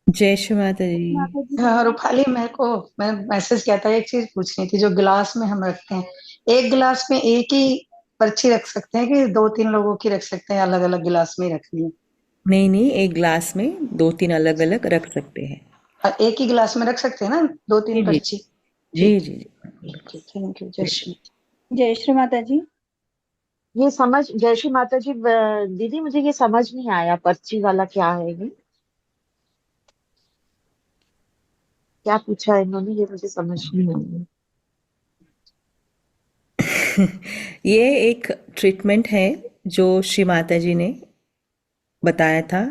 जय श्री माता जी। माता जी। हाँ, रूपाली मेरे को मैं मैसेज किया था, एक चीज पूछनी थी। जो गिलास में हम रखते हैं, एक गिलास में एक ही पर्ची रख सकते हैं कि दो तीन लोगों की रख सकते हैं? अलग अलग गिलास में ही रखनी है? नहीं नहीं, एक ग्लास में दो तीन अलग अलग रख सकते हैं। और एक ही गिलास में रख सकते हैं ना, दो तीन जी जी। पर्ची? जी ठीक जी ठीक ठीक, थैंक यू। जय श्री। जय श्री माता जी। ये समझ जैसी माता जी दीदी मुझे ये समझ नहीं आया, पर्ची वाला क्या है ये? क्या पूछा है इन्होंने, ये मुझे समझ नहीं आया। ये एक ट्रीटमेंट है जो श्री माता जी ने बताया था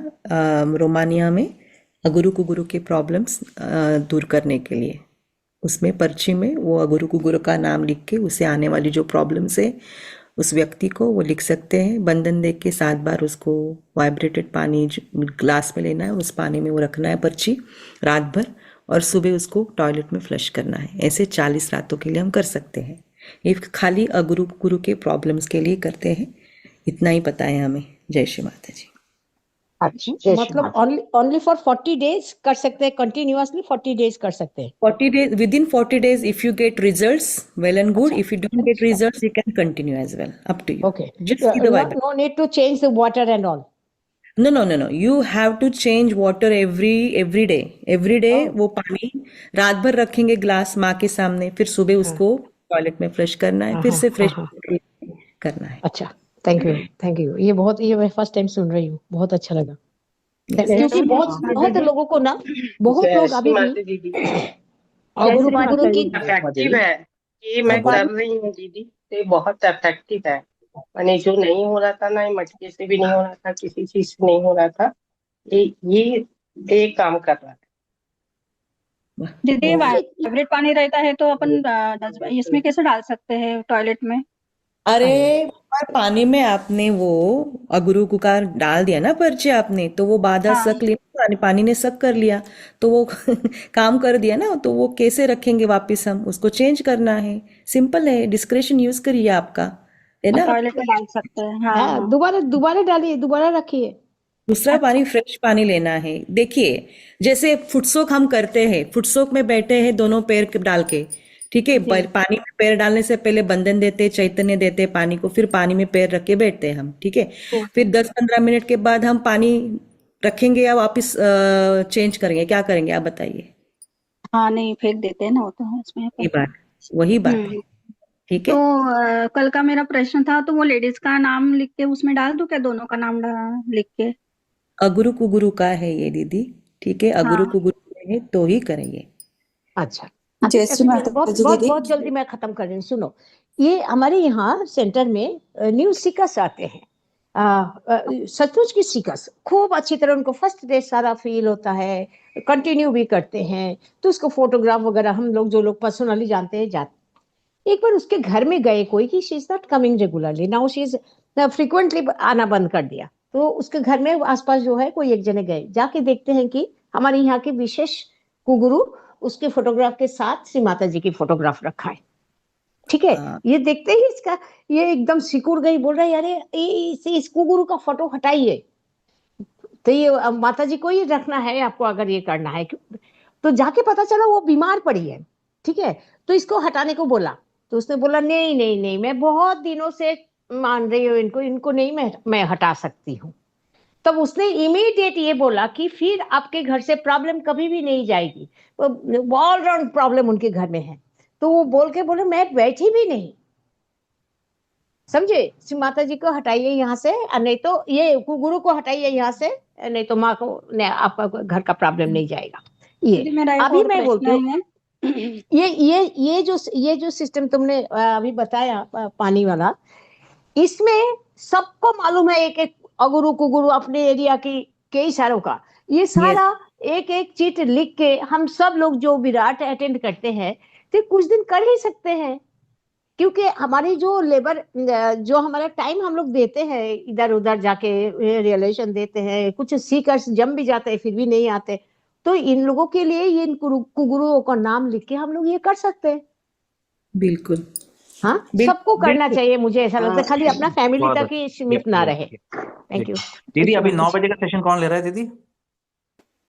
रोमानिया में, अगुरु कुगुरु के प्रॉब्लम्स दूर करने के लिए। उसमें पर्ची में वो अगुरु कुगुरु का नाम लिख के उसे आने वाली जो प्रॉब्लम्स है उस व्यक्ति को वो लिख सकते हैं। बंधन दे के 7 बार उसको वाइब्रेटेड पानी ग्लास में लेना है, उस पानी में वो रखना है पर्ची रात भर, और सुबह उसको टॉयलेट में फ्लश करना है। ऐसे 40 रातों के लिए हम कर सकते हैं। ये खाली अगुरु गुरु के प्रॉब्लम्स के लिए करते हैं। इतना ही पता है हमें। जय श्री माता जी। अच्छा, जय श्री मतलब माता। ओनली ओनली फॉर 40 डेज कर सकते हैं, कंटिन्यूअसली 40 डेज कर सकते हैं? 40 days, within 40 days, if you get results, well and good. अच्छा। If you don't get results, you can continue as well. Up to you. Okay. Just see the no vibration. No need to change the water and all? No, no, no, no. You have to change water every day. Every day वो पानी रात भर रखेंगे glass माँ के सामने, फिर सुबह हाँ उसको टॉयलेट में फ्रेश करना है, हाँ फिर हाँ से हाँ फ्रेश हाँ। करना है। अच्छा। Thank you thank you. ये मैं फर्स्ट टाइम सुन रही हूँ, बहुत अच्छा लगा। Yes. जय क्योंकि श्री बहुत माता बहुत दीदी। लोगों को ना, बहुत जय लोग श्री अभी भी माता दीदी। जय अगुरु श्री कुगुरु माता की इफेक्टिव दीदी। है, ये मैं कर रही हूँ दीदी, तो ये बहुत इफेक्टिव है। मैंने जो नहीं हो रहा था ना, ये मटके से भी नहीं हो रहा था, किसी चीज से नहीं हो रहा था, ये एक काम कर रहा है। दीदी ये वाइब्रेट पानी रहता है तो अपन इसमें कैसे डाल सकते हैं टॉयलेट में? अरे, अरे पर पानी में आपने वो अगुरु कुकार डाल दिया ना पर्चे आपने, तो वो बाधा हाँ। सक लिया, पानी पानी ने सक कर लिया, तो वो काम कर दिया ना। तो वो कैसे रखेंगे वापस? हम उसको चेंज करना है। सिंपल है, डिस्क्रेशन यूज करिए आपका, है और ना। टॉयलेट में डाल सकते हैं, हाँ हाँ, हाँ। दोबारा दोबारा डालिए, दोबारा रखिए। दूसरा अच्छा। पानी फ्रेश पानी लेना है। देखिए, जैसे फुटसोक हम करते हैं, फुटसोक में बैठे हैं दोनों पैर डाल के, ठीक है। जी पानी में पैर डालने से पहले बंधन देते, चैतन्य देते पानी को, फिर पानी में पैर रख के बैठते हैं हम, ठीक है। जी। फिर 10-15 मिनट के बाद हम पानी रखेंगे या वापस चेंज करेंगे, क्या करेंगे आप बताइए। हाँ, नहीं फेंक देते हैं ना, वो तो है इसमें वही अपन। बात, वही बात है, हम्म। ठीक तो है। कल का मेरा प्रश्न था, तो वो लेडीज का नाम लिख के उसमें डाल दूं क्या, दोनों का नाम लिख के? अगुरु कुगुरु का है ये दीदी, ठीक है। अगुरु हाँ। कुगुरु है तो ही करेंगे। अच्छा। अभी जय श्री अभी मैं माता बहुत जी बहुत दीदी। बहुत जल्दी मैं खत्म कर रही हूँ, सुनो। ये हमारे यहाँ सेंटर में न्यू सीकर्स आते हैं। सचमुच की सीकर्स खूब अच्छी तरह, उनको फर्स्ट डे सारा फील होता है, कंटिन्यू भी करते हैं। तो उसको फोटोग्राफ वगैरह हम लोग, जो लोग पर्सनली जानते हैं, जाते। एक बार उसके घर में गए कोई, कि she is not coming regularly, now she is frequently आना बंद कर दिया। तो उसके घर में आसपास जो है कोई एक जने गए, जाके देखते हैं कि हमारे यहाँ के विशेष कुगुरु उसके फोटोग्राफ के साथ श्री माता जी की फोटोग्राफ रखा है, ठीक है। हाँ, ये देखते ही इसका, ये एकदम सिकुड़ गई, बोल रहा है अरे इस कुगुरु का फोटो हटाइए। तो ये माता जी को ही रखना है आपको, अगर ये करना है। तो जाके पता चला वो बीमार पड़ी है, ठीक है। तो इसको हटाने को बोला, तो उसने बोला नहीं नहीं नहीं, मैं बहुत दिनों से मान रही हूँ इनको, इनको नहीं मैं हटा सकती हूँ। तब उसने इमीडिएट ये बोला कि फिर आपके घर से प्रॉब्लम कभी भी नहीं जाएगी, ऑल राउंड प्रॉब्लम उनके घर में है। तो वो बोल के बोले मैं बैठी भी नहीं, समझे। श्री माता जी को हटाइए यहाँ से, नहीं तो ये गुरु को हटाइए यहाँ से, नहीं तो माँ को, नहीं, आपका घर का प्रॉब्लम नहीं जाएगा। दीदी ये मेरा एक अभी और मैं बोलती प्रश्न हूँ, है। ये जो सिस्टम तुमने अभी बताया, पानी वाला, इसमें सबको मालूम है, एक एक अगुरु कुगुरु अपने एरिया की कई सारों का, ये यस। सारा एक एक चीट लिख के हम सब लोग जो विराट अटेंड करते हैं, तो कुछ दिन कर ही सकते हैं। क्योंकि हमारी जो लेबर, जो हमारा टाइम हम लोग देते हैं इधर उधर जाके, रिलेशन देते हैं, कुछ सीकर्स जम भी जाते हैं फिर भी नहीं आते। तो इन लोगों के लिए ये इन कुगुरुओं का नाम लिख के हम लोग ये कर सकते हैं। बिल्कुल हाँ, सबको बिल्कुल करना बिल्कुल। चाहिए, मुझे ऐसा लगता है, खाली अपना फैमिली बहुत तक ही अच्छा। सीमित ना रहे। जी थैंक यू। दीदी, अभी 9 बजे का सेशन कौन ले रहा है दीदी?